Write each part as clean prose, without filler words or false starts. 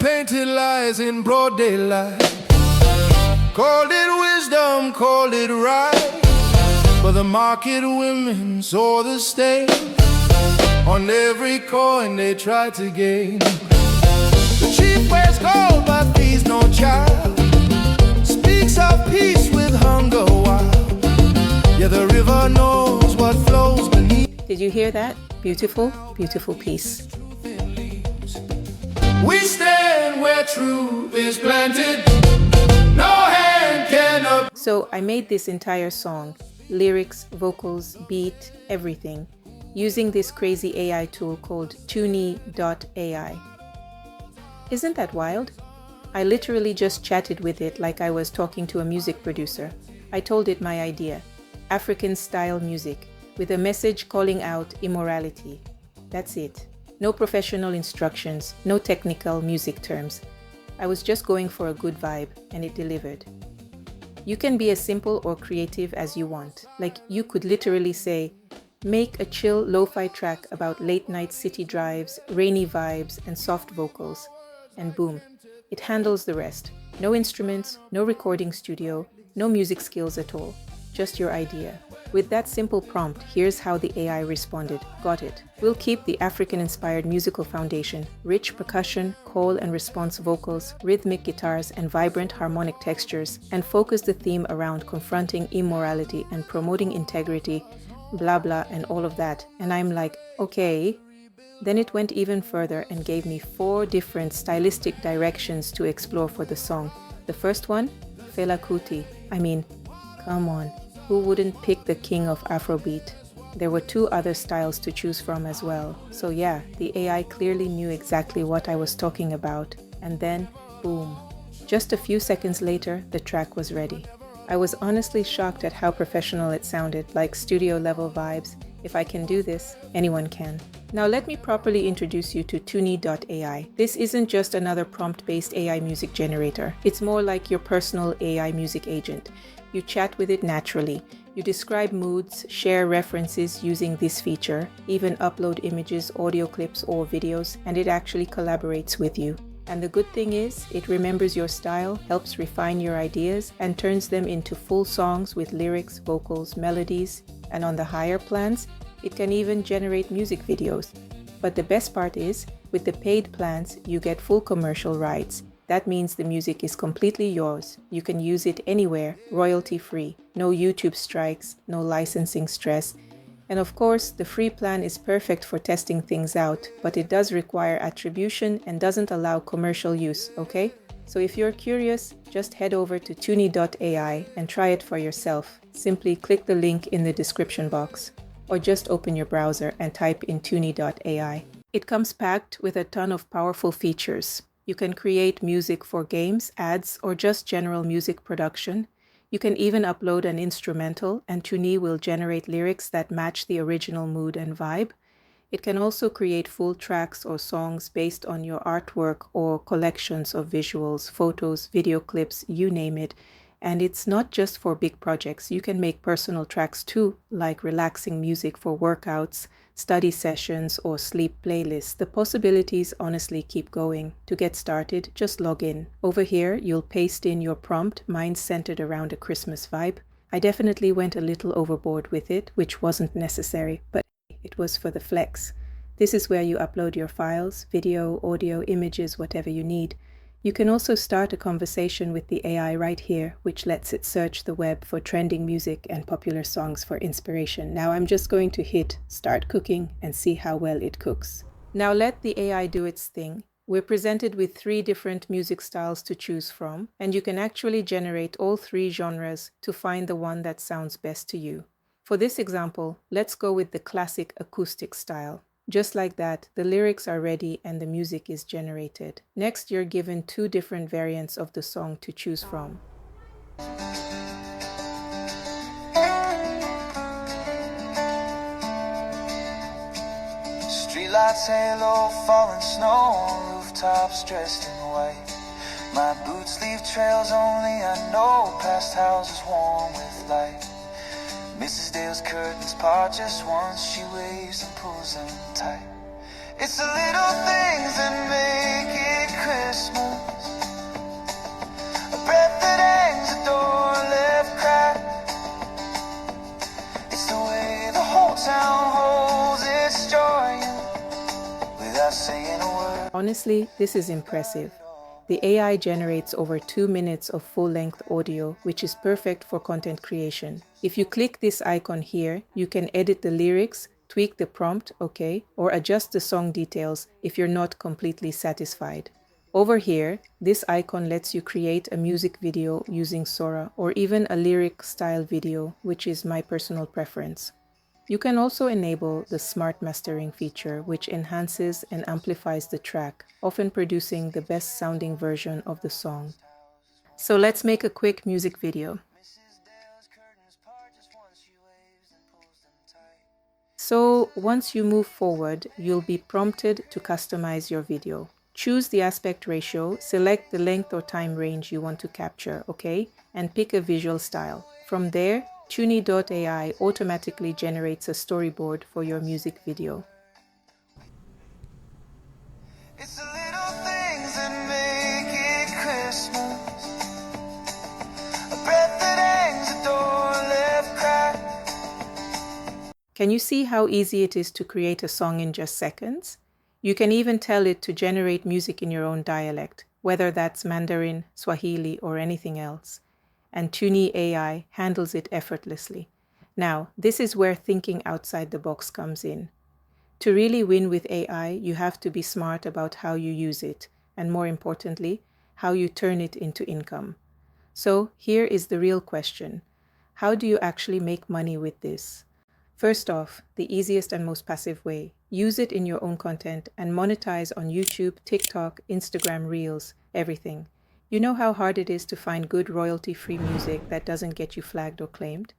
painted lies in broad daylight. Called it wisdom, called it right, but the market women saw the stain on every coin they tried to gain. The chief wears gold but feeds no child, speaks of peace with hunger wild. Yeah, the river knows what flows beneath. Did you hear that? Beautiful, beautiful piece. We stand where truth is planted. No hand can up. So I made this entire song, lyrics, vocals, beat, everything, using this crazy AI tool called Tuni.ai. Isn't that wild? I literally just chatted with it like I was talking to a music producer. I told it my idea, African-style music, with a message calling out immorality. That's it. No professional instructions, no technical music terms. I was just going for a good vibe, and it delivered. You can be as simple or creative as you want. Like, you could literally say, make a chill lo-fi track about late-night city drives, rainy vibes, and soft vocals. And boom, it handles the rest. No instruments, no recording studio, no music skills at all. Just your idea. With that simple prompt, here's how the AI responded. Got it. We'll keep the African-inspired musical foundation, rich percussion, call and response vocals, rhythmic guitars, and vibrant harmonic textures, and focus the theme around confronting immorality and promoting integrity, blah blah, and all of that. And I'm like, okay. Then it went even further and gave me 4 different stylistic directions to explore for the song. The first one, Fela Kuti. I mean, come on. Who wouldn't pick the king of Afrobeat? There were 2 other styles to choose from as well. So yeah, the AI clearly knew exactly what I was talking about. And then, boom. Just a few seconds later, the track was ready. I was honestly shocked at how professional it sounded, like studio-level vibes. If I can do this, anyone can. Now let me properly introduce you to Tunee.ai. This isn't just another prompt-based AI music generator. It's more like your personal AI music agent. You chat with it naturally. You describe moods, share references using this feature, even upload images, audio clips, or videos, and it actually collaborates with you. And the good thing is, it remembers your style, helps refine your ideas, and turns them into full songs with lyrics, vocals, melodies, and on the higher plans, it can even generate music videos. But the best part is, with the paid plans, you get full commercial rights. That means the music is completely yours. You can use it anywhere, royalty-free. No YouTube strikes, no licensing stress. And of course, the free plan is perfect for testing things out, but it does require attribution and doesn't allow commercial use, okay? So if you're curious, just head over to Tunee.ai and try it for yourself. Simply click the link in the description box, or just open your browser and type in Tunee.ai. It comes packed with a ton of powerful features. You can create music for games, ads, or just general music production. You can even upload an instrumental, and Tunee will generate lyrics that match the original mood and vibe. It can also create full tracks or songs based on your artwork or collections of visuals, photos, video clips, you name it. And it's not just for big projects. You can make personal tracks too, like relaxing music for workouts, study sessions, or sleep playlists. The possibilities honestly keep going. To get started, just log in. Over here, you'll paste in your prompt, mine centered around a Christmas vibe. I definitely went a little overboard with it, which wasn't necessary, but it was for the flex. This is where you upload your files, video, audio, images, whatever you need. You can also start a conversation with the AI right here, which lets it search the web for trending music and popular songs for inspiration. Now I'm just going to hit start cooking and see how well it cooks. Now let the AI do its thing. We're presented with 3 different music styles to choose from, and you can actually generate all 3 genres to find the one that sounds best to you. For this example, let's go with the classic acoustic style. Just like that, the lyrics are ready and the music is generated. Next, you're given 2 different variants of the song to choose from. Streetlights, halo, falling snow on rooftops dressed in white. My boots leave trails only I know, past houses warm with light. Mrs. Dale's curtains part just once, she waves and pulls them tight. It's the little things that make it Christmas. saying a word. Honestly, this is impressive. The AI generates over 2 minutes of full-length audio, which is perfect for content creation. If you click this icon here, you can edit the lyrics, tweak the prompt, okay, or adjust the song details if you're not completely satisfied. Over here, this icon lets you create a music video using Sora or even a lyric-style video, which is my personal preference. You can also enable the smart mastering feature, which enhances and amplifies the track, often producing the best sounding version of the song. So let's make a quick music video. So once you move forward, you'll be prompted to customize your video. Choose the aspect ratio, select the length or time range you want to capture, okay? And pick a visual style. From there, Tuni.ai automatically generates a storyboard for your music video. It's the little things that make it Christmas. A breath that hangs a door left cracked. Can you see how easy it is to create a song in just seconds? You can even tell it to generate music in your own dialect, whether that's Mandarin, Swahili, or anything else. And Tunee AI handles it effortlessly. Now, this is where thinking outside the box comes in. To really win with AI, you have to be smart about how you use it, and more importantly, how you turn it into income. So here is the real question. How do you actually make money with this? First off, the easiest and most passive way. Use it in your own content and monetize on YouTube, TikTok, Instagram Reels, everything. You know how hard it is to find good royalty-free music that doesn't get you flagged or claimed?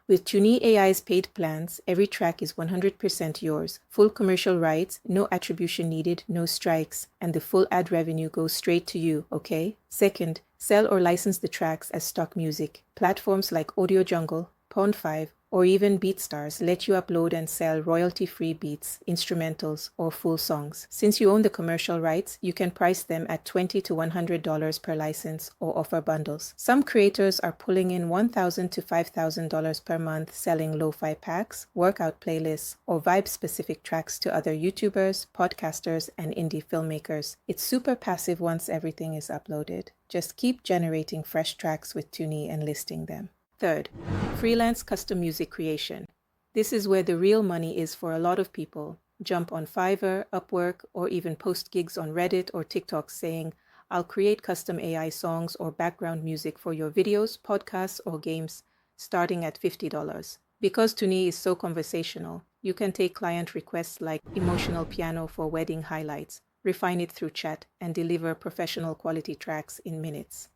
With Tunee AI's paid plans, every track is 100% yours. Full commercial rights, no attribution needed, no strikes, and the full ad revenue goes straight to you, okay? Second, sell or license the tracks as stock music. Platforms like Audio Jungle, Pond5, or even BeatStars let you upload and sell royalty-free beats, instrumentals, or full songs. Since you own the commercial rights, you can price them at $20 to $100 per license or offer bundles. Some creators are pulling in $1,000 to $5,000 per month selling lo-fi packs, workout playlists, or vibe-specific tracks to other YouTubers, podcasters, and indie filmmakers. It's super passive once everything is uploaded. Just keep generating fresh tracks with Tunee and listing them. Third, freelance custom music creation. This is where the real money is for a lot of people. Jump on Fiverr, Upwork, or even post gigs on Reddit or TikTok saying, I'll create custom AI songs or background music for your videos, podcasts, or games, starting at $50. Because Tunee is so conversational, you can take client requests like emotional piano for wedding highlights, refine it through chat, and deliver professional quality tracks in minutes.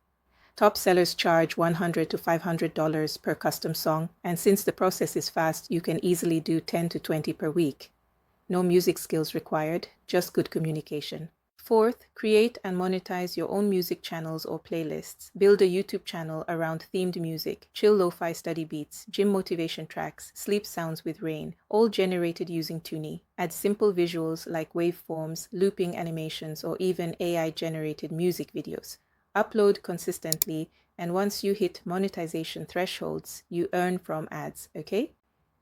Top sellers charge $100 to $500 per custom song, and since the process is fast, you can easily do 10 to 20 per week. No music skills required, just good communication. Fourth, create and monetize your own music channels or playlists. Build a YouTube channel around themed music, chill lo-fi study beats, gym motivation tracks, sleep sounds with rain, all generated using Tunee. Add simple visuals like waveforms, looping animations, or even AI-generated music videos. Upload consistently, and once you hit monetization thresholds, you earn from ads, okay?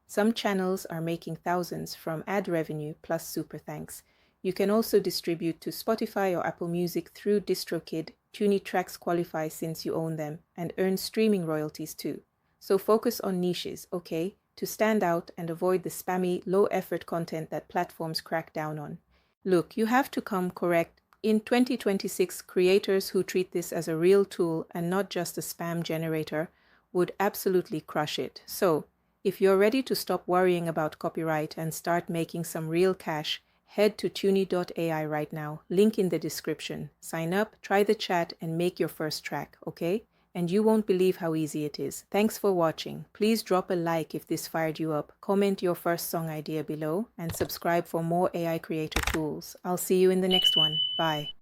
Some channels are making thousands from ad revenue plus super thanks. You can also distribute to Spotify or Apple Music through DistroKid. Tunee tracks qualify since you own them and earn streaming royalties too. So focus on niches, okay? To stand out and avoid the spammy, low-effort content that platforms crack down on. Look, you have to come correct. In 2026, creators who treat this as a real tool and not just a spam generator would absolutely crush it. So, if you're ready to stop worrying about copyright and start making some real cash, head to Tuni.ai right now, link in the description. Sign up, try the chat, and make your first track, okay? And you won't believe how easy it is. Thanks for watching. Please drop a like if this fired you up, comment your first song idea below, and subscribe for more AI creator tools. I'll see you in the next one. Bye.